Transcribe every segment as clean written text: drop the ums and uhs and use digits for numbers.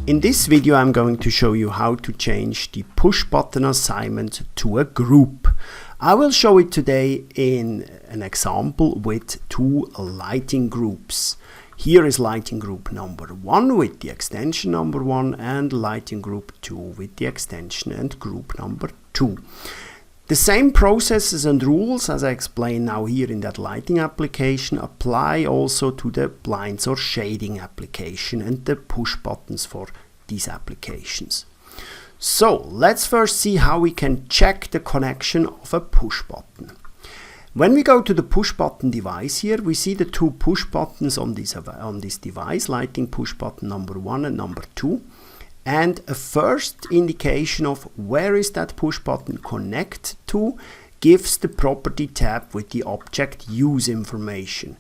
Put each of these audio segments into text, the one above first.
In this video I'm going to show you how to change the push button assignment to a group. I will show it today in an example with two lighting groups. Here is lighting group number 1 with the extension number 1 and lighting group 2 with the extension and group number 2. The same processes and rules as I explained now here in that lighting application apply also to the blinds or shading application and the push buttons for these applications. So let's first see how we can check the connection of a push button. When we go to the push button device here, we see the two push buttons on this device, lighting push button number 1 and number 2. And a first indication of where is that push button connect to gives the property tab with the object use information.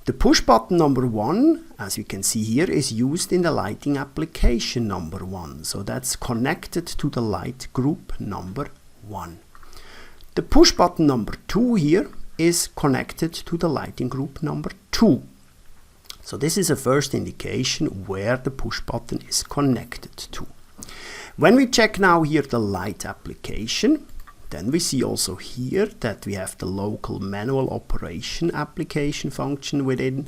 The push button number 1, as you can see here, is used in the lighting application number 1. So that's connected to the light group number 1. The push button number 2 here is connected to the lighting group number 2. So this is a first indication where the push button is connected to. When we check now here the light application, then we see also here that we have the local manual operation application function within.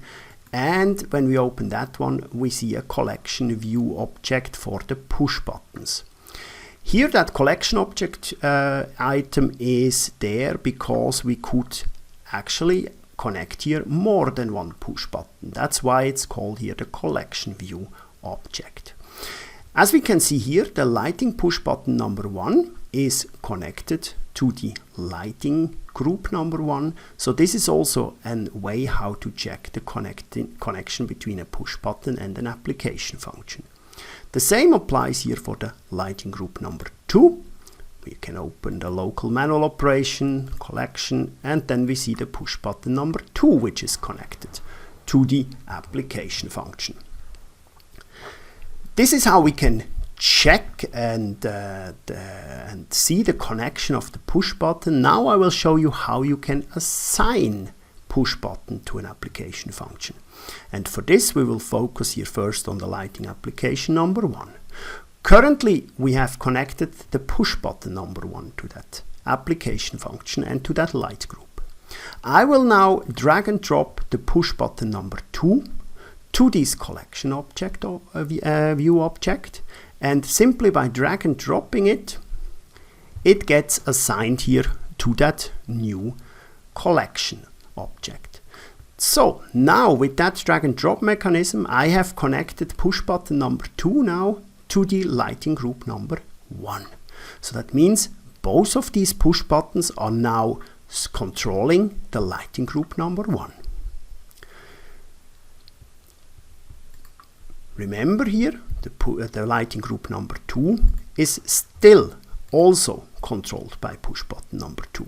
And when we open that one, we see a collection view object for the push buttons. Here that collection object item is there because we could actually connect here more than one push button. That's why it's called here the collection view object. As we can see here, the lighting push button number 1 is connected to the lighting group number 1. So this is also a way how to check the connection between a push button and an application function. The same applies here for the lighting group number 2. We can open the local manual operation collection and then we see the push button number 2 which is connected to the application function. This is how we can check and see the connection of the push button. Now I will show you how you can assign push button to an application function. And for this we will focus here first on the lighting application number 1. Currently, we have connected the push button number 1 to that application function and to that light group. I will now drag and drop the push button number 2 to this collection object or view object, and simply by drag and dropping it, it gets assigned here to that new collection object. So now with that drag and drop mechanism, I have connected push button number 2 now to the lighting group number 1. So that means both of these push buttons are now controlling the lighting group number 1. Remember here, the lighting group number 2 is still also controlled by push button number 2.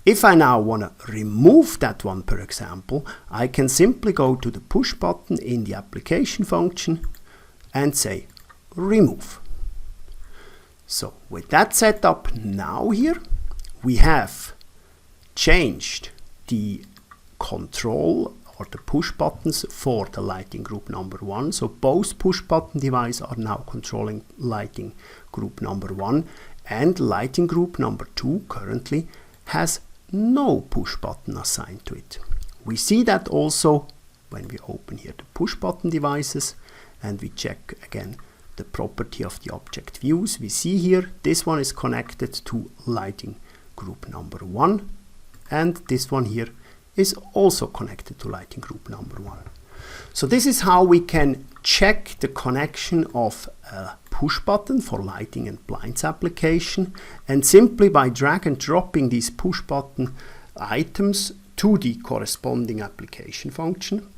If I now want to remove that one, per example, I can simply go to the push button in the application function and say remove. So with that setup now here, we have changed the control or the push buttons for the lighting group number 1. So both push button devices are now controlling lighting group number 1, and lighting group number 2 currently has no push button assigned to it. We see that also when we open here the push button devices and we check again the property of the object views. We see here this one is connected to lighting group number 1 and this one here is also connected to lighting group number 1. So this is how we can check the connection of a push button for lighting and blinds application, and simply by drag and dropping these push button items to the corresponding application function,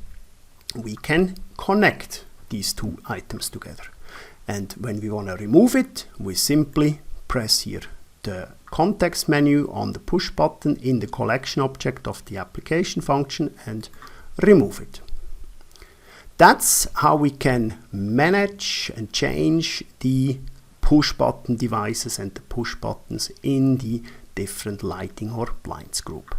we can connect these two items together. And when we want to remove it, we simply press here the context menu on the push button in the collection object of the application function and remove it. That's how we can manage and change the push button devices and the push buttons in the different lighting or blinds group.